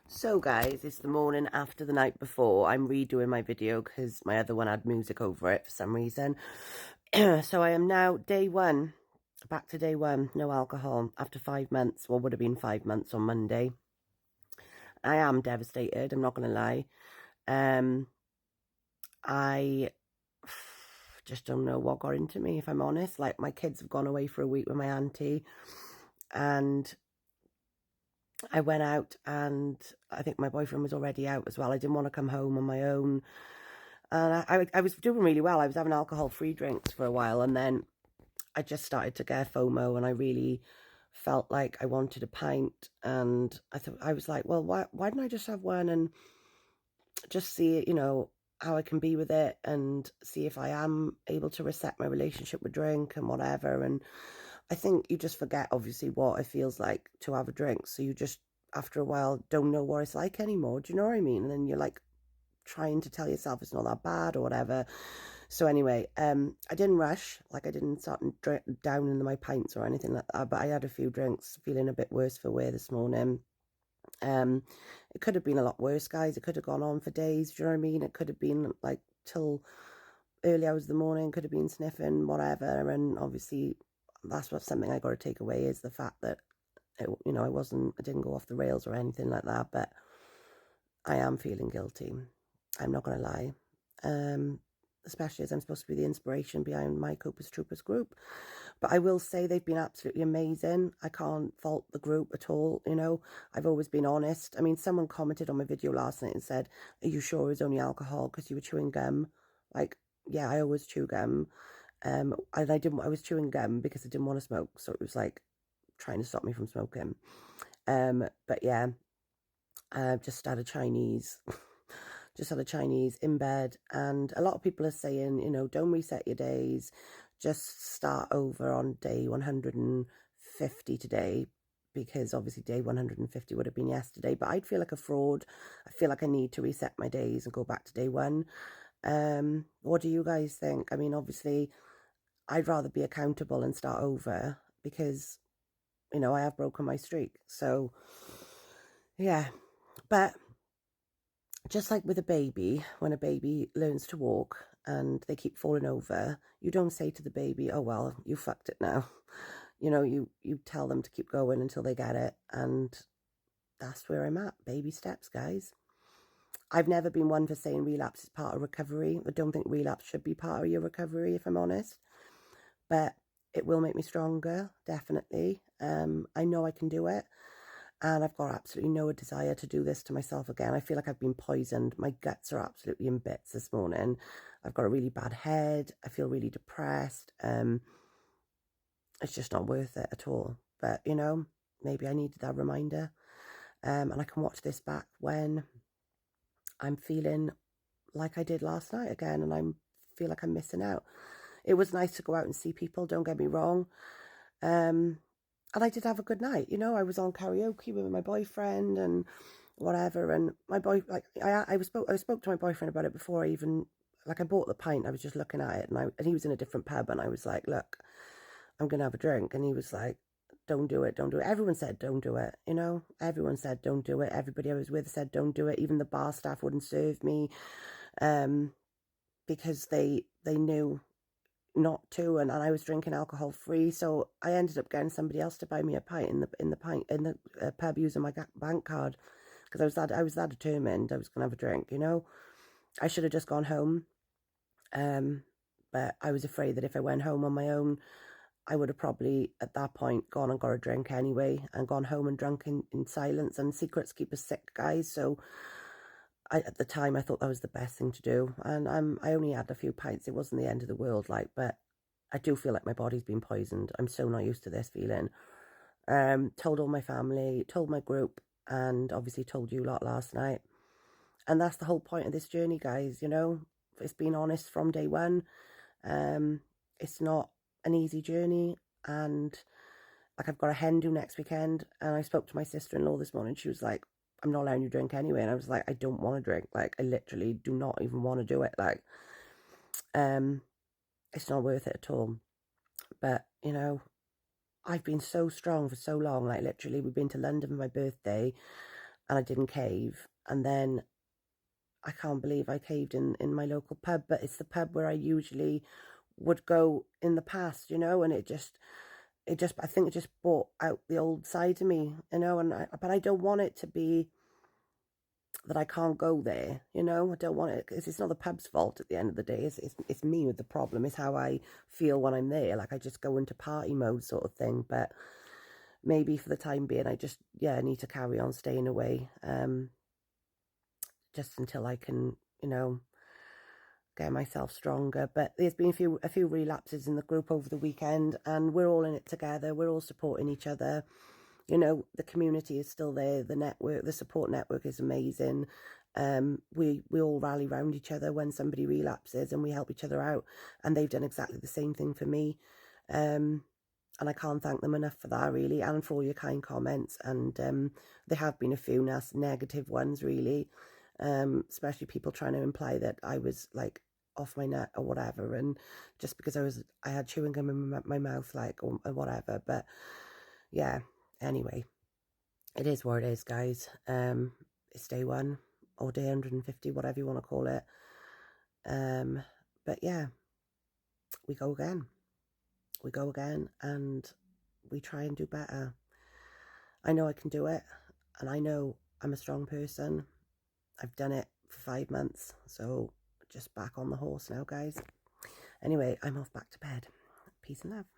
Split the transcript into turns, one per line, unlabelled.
So guys, it's the morning after the night before. I'm redoing my video because my other one had music over it for some reason. So I am now day one, back to day one, no alcohol after 5 months. Well, would have been 5 months on Monday. I am devastated, I'm not going to lie. I just don't know what got into me, if I'm honest. Like, my kids have gone away for a week with my auntie, and I went out, and I think my boyfriend was already out as well. I didn't want to come home on my own. And I was doing really well. I was having alcohol-free drinks for a while, and then I just started to get FOMO, and I really felt like I wanted a pint. And I was like, well, why didn't I just have one and just see, how I can be with it, and see if I am able to reset my relationship with drink and whatever. And I think you just forget, obviously, what it feels like to have a drink. So you just, after a while, don't know what it's like anymore. Do you know what I mean? And then you're like trying to tell yourself it's not that bad or whatever. So anyway, I didn't rush. Like, I didn't start down in my pints or anything like that. But I had a few drinks, feeling a bit worse for wear this morning. It could have been a lot worse, guys. It could have gone on for days. Do you know what I mean? It could have been like till early hours of the morning. Could have been sniffing, whatever. And obviously, that's what something I got to take away, is the fact that I didn't go off the rails or anything like that. But I am feeling guilty. I'm not going to lie. Especially as I'm supposed to be the inspiration behind my Copers Troopers group. But I will say they've been absolutely amazing. I can't fault the group at all, I've always been honest. I mean, someone commented on my video last night and said, are you sure it was only alcohol because you were chewing gum? Like, yeah, I always chew gum. And I was chewing gum because I didn't want to smoke. So it was like trying to stop me from smoking. But yeah, just had a Chinese. Just had a Chinese in bed, and a lot of people are saying, don't reset your days, just start over on day 150 today, because obviously day 150 would have been yesterday. But I'd feel like a fraud. I feel like I need to reset my days and go back to day one. What do you guys think? I mean, obviously, I'd rather be accountable and start over, because, I have broken my streak. So, yeah. But just like with a baby, when a baby learns to walk and they keep falling over, you don't say to the baby, oh, well, you fucked it now. You tell them to keep going until they get it. And that's where I'm at. Baby steps, guys. I've never been one for saying relapse is part of recovery. I don't think relapse should be part of your recovery, if I'm honest. But it will make me stronger, definitely. I know I can do it. And I've got absolutely no desire to do this to myself again. I feel like I've been poisoned. My guts are absolutely in bits this morning. I've got a really bad head. I feel really depressed. It's just not worth it at all. But, maybe I needed that reminder. And I can watch this back when I'm feeling like I did last night again, and I feel like I'm missing out. It was nice to go out and see people, don't get me wrong. And I did have a good night. I was on karaoke with my boyfriend and whatever. And my boy, like, I spoke to my boyfriend about it before I even, like, I bought the pint. I was just looking at it, and he was in a different pub, and I was like, look, I'm going to have a drink. And he was like, don't do it, don't do it. Everyone said, don't do it. Everyone said, don't do it. Everybody I was with said, don't do it. Even the bar staff wouldn't serve me, because they knew not to, and I was drinking alcohol free. So I ended up getting somebody else to buy me a pint in the pub using my bank card, because I was that determined I was gonna have a drink. I should have just gone home, but I was afraid that if I went home on my own, I would have probably at that point gone and got a drink anyway, and gone home and drunk in silence. And secrets keep us sick, guys. So at the time, I thought that was the best thing to do. And I only had a few pints. It wasn't the end of the world, but I do feel like my body's been poisoned. I'm so not used to this feeling. Told all my family, told my group, and obviously told you lot last night. And that's the whole point of this journey, guys. It's been honest from day one. It's not an easy journey. And like, I've got a hen do next weekend. And I spoke to my sister-in-law this morning. She was like, I'm not allowing you to drink anyway. And I was like, I don't want to drink. Like, I literally do not even want to do it. Like, it's not worth it at all. But, I've been so strong for so long. Like, literally, we've been to London for my birthday. and I didn't cave. And then I can't believe I caved in my local pub, but it's the pub where I usually would go in the past, you know, and I think it just brought out the old side of me, you know, but I don't want it to be that I can't go there, you know. I don't want it, because it's not the pub's fault at the end of the day. It's me with the problem. It's how I feel when I'm there. Like, I just go into party mode sort of thing. But maybe for the time being, I just, yeah, need to carry on staying away, just until I can, you know, get myself stronger. But there's been a few relapses in the group over the weekend, and we're all in it together. We're all supporting each other. You know, the community is still there. The network, the support network is amazing. We all rally around each other when somebody relapses, and we help each other out. And they've done exactly the same thing for me. And I can't thank them enough for that, really, and for all your kind comments. And there have been a few negative ones, really, especially people trying to imply that I was like off my nut or whatever, and just because I had chewing gum in my mouth, like, or whatever. But yeah, anyway, it is what it is, guys. It's day 1 or day 150, whatever you want to call it. But yeah, we go again. We go again, and we try and do better. I know I can do it, and I know I'm a strong person. I've done it for 5 months, so just back on the horse now, guys. Anyway, I'm off back to bed. Peace and love.